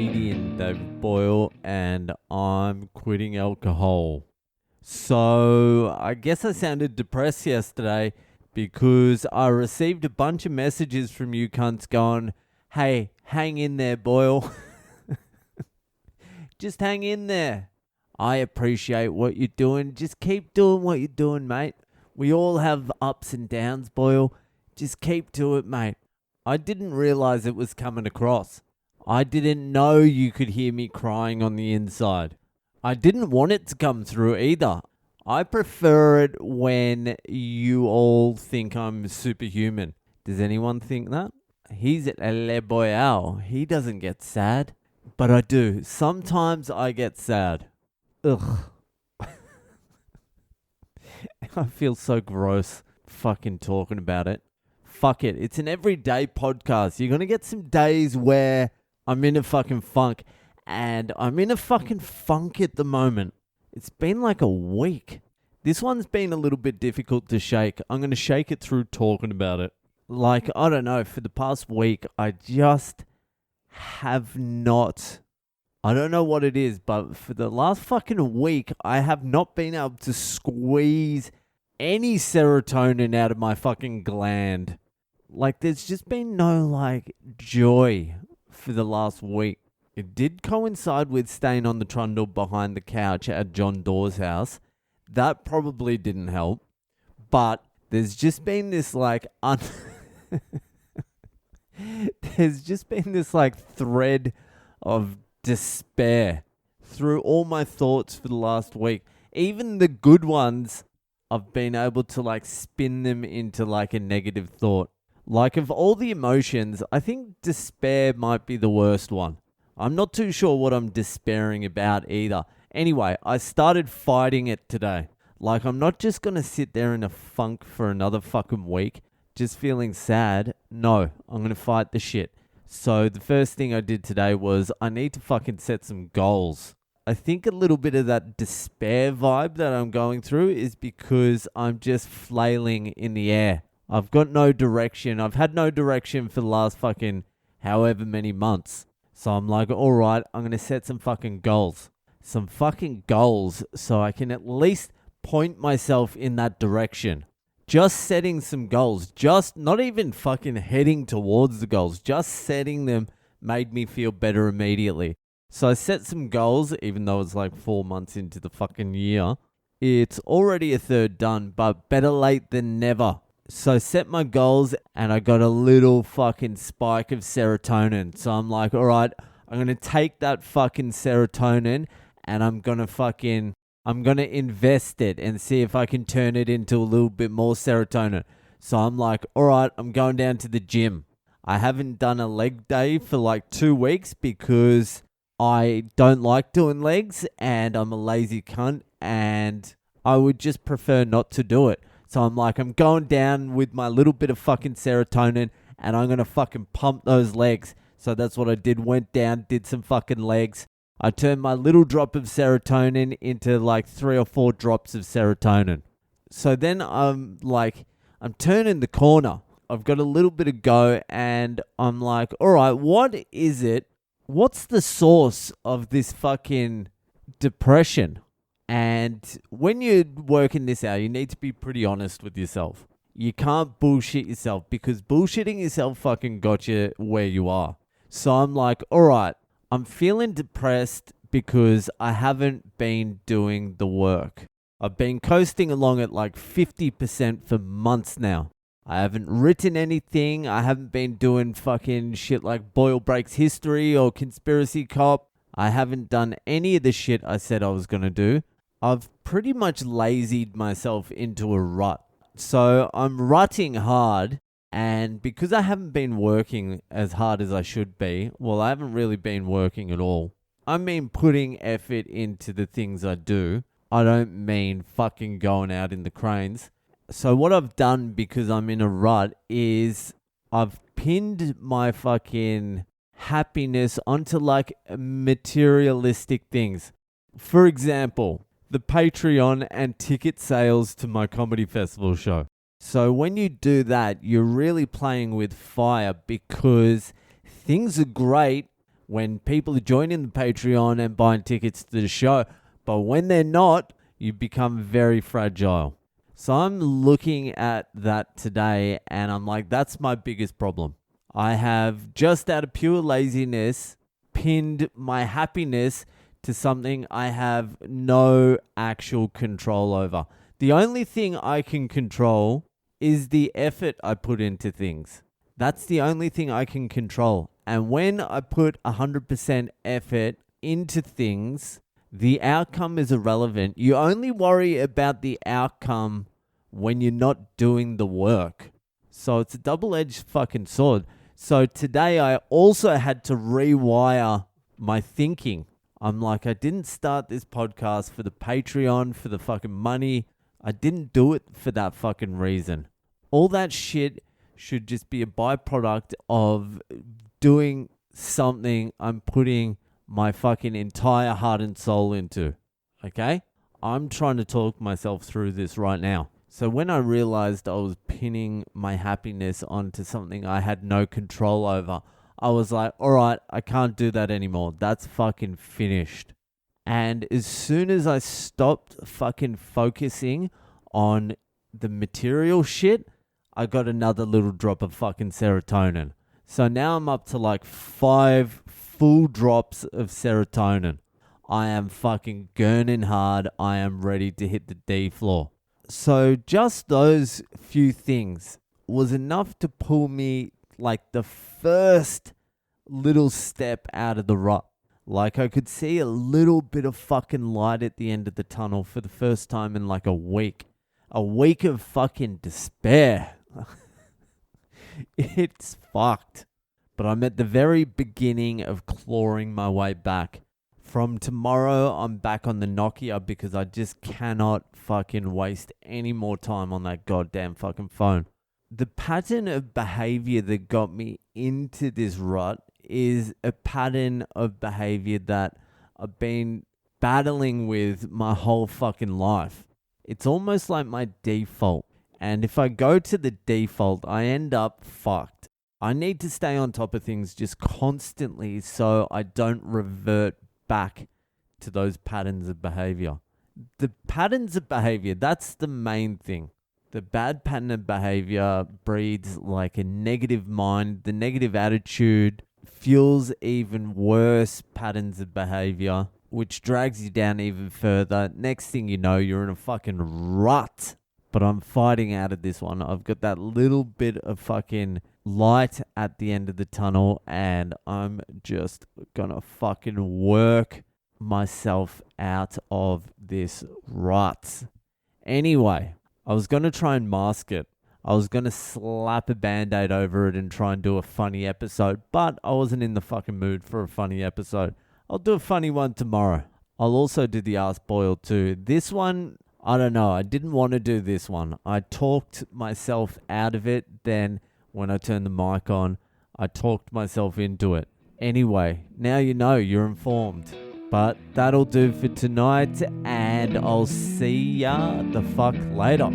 comedian David Boyle, and I'm quitting alcohol. So I guess I sounded depressed yesterday because I received a bunch of messages from you cunts going, hey, hang in there, Boyle. Just hang in there. I appreciate what you're doing. Just keep doing what you're doing, mate. We all have ups and downs, Boyle. Just keep to it, mate. I didn't realize it was coming across. I didn't know you could hear me crying on the inside. I didn't want it to come through either. I prefer it when you all think I'm superhuman. Does anyone think that? He's at Le Boyal. He doesn't get sad. But I do. Sometimes I get sad. Ugh. I feel so gross fucking talking about it. Fuck it. It's an everyday podcast. You're going to get some days where I'm in a fucking funk. And I'm in a fucking funk at the moment. It's been like a week. This one's been a little bit difficult to shake. I'm going to shake it through talking about it. Like, I don't know. For the past week, I just have not... I don't know what it is, but for the last fucking week, I have not been able to squeeze any serotonin out of my fucking gland. Like, there's just been no, like, joy for the last week. It did coincide with staying on the trundle behind the couch at John Doe's house. That probably didn't help. But there's just been this, like, there's just been this, like, thread of despair through all my thoughts for the last week. Even the good ones, I've been able to like spin them into like a negative thought. Like of all the emotions, I think despair might be the worst one. I'm not too sure what I'm despairing about either. Anyway, I started fighting it today. Like I'm not just going to sit there in a funk for another fucking week, just feeling sad. No, I'm going to fight the shit. So the first thing I did today was I need to fucking set some goals. I think a little bit of that despair vibe that I'm going through is because I'm just flailing in the air. I've got no direction. I've had no direction for the last fucking however many months. So I'm like, all right, I'm going to set some fucking goals. Some fucking goals so I can at least point myself in that direction. Just setting some goals, just not even fucking heading towards the goals, just setting them made me feel better immediately. So I set some goals, even though it's like 4 months into the fucking year. It's already a third done, but better late than never. So I set my goals and I got a little fucking spike of serotonin. So I'm like, all right, I'm going to take that fucking serotonin and I'm going to invest it and see if I can turn it into a little bit more serotonin. So I'm like, all right, I'm going down to the gym. I haven't done a leg day for like 2 weeks because I don't like doing legs and I'm a lazy cunt and I would just prefer not to do it. So I'm like, I'm going down with my little bit of fucking serotonin and I'm going to fucking pump those legs. So that's what I did. Went down, did some fucking legs. I turned my little drop of serotonin into like 3 or 4 drops of serotonin. So then I'm turning the corner. I've got a little bit of go and I'm like, all right, what is it? What's the source of this fucking depression? And when you're working this out, you need to be pretty honest with yourself. You can't bullshit yourself because bullshitting yourself fucking got you where you are. So I'm like, all right. I'm feeling depressed because I haven't been doing the work. I've been coasting along at like 50% for months now. I haven't written anything. I haven't been doing fucking shit like Boyle Breaks History or Conspiracy Cop. I haven't done any of the shit I said I was going to do. I've pretty much lazied myself into a rut. So I'm rutting hard. And because I haven't been working as hard as I should be, well, I haven't really been working at all. I mean putting effort into the things I do. I don't mean fucking going out in the cranes. So what I've done because I'm in a rut is I've pinned my fucking happiness onto like materialistic things. For example, the Patreon and ticket sales to my comedy festival show. So when you do that, you're really playing with fire because things are great, when people are joining the Patreon and buying tickets to the show. But when they're not, you become very fragile. So I'm looking at that today and I'm like, that's my biggest problem. I have, just out of pure laziness, pinned my happiness to something I have no actual control over. The only thing I can control is the effort I put into things. That's the only thing I can control. And when I put 100% effort into things, the outcome is irrelevant. You only worry about the outcome when you're not doing the work. So it's a double-edged fucking sword. So today I also had to rewire my thinking. I'm like, I didn't start this podcast for the Patreon, for the fucking money. I didn't do it for that fucking reason. All that shit should just be a byproduct of doing something I'm putting my fucking entire heart and soul into. Okay? I'm trying to talk myself through this right now. So when I realized I was pinning my happiness onto something I had no control over, I was like, all right, I can't do that anymore. That's fucking finished. And as soon as I stopped fucking focusing on the material shit, I got another little drop of fucking serotonin. So now I'm up to like 5 full drops of serotonin. I am fucking gurning hard. I am ready to hit the D floor. So just those few things was enough to pull me like the first little step out of the rut. Like I could see a little bit of fucking light at the end of the tunnel for the first time in like a week. A week of fucking despair. It's fucked. But I'm at the very beginning of clawing my way back. From tomorrow, I'm back on the Nokia because I just cannot fucking waste any more time on that goddamn fucking phone. The pattern of behavior that got me into this rut is a pattern of behavior that I've been battling with my whole fucking life. It's almost like my default. And if I go to the default, I end up fucked. I need to stay on top of things just constantly so I don't revert back to those patterns of behavior. The patterns of behavior, that's the main thing. The bad pattern of behavior breeds like a negative mind. The negative attitude fuels even worse patterns of behavior, which drags you down even further. Next thing you know, you're in a fucking rut. But I'm fighting out of this one. I've got that little bit of fucking light at the end of the tunnel and I'm just gonna fucking work myself out of this rut. Anyway, I was gonna try and mask it. I was gonna slap a band-aid over it and try and do a funny episode, but I wasn't in the fucking mood for a funny episode. I'll do a funny one tomorrow. I'll also do the Ask Boyle too. This one, I don't know. I didn't want to do this one. I talked myself out of it. Then when I turned the mic on, I talked myself into it. Anyway, now you know, you're informed. But that'll do for tonight, and I'll see ya the fuck later.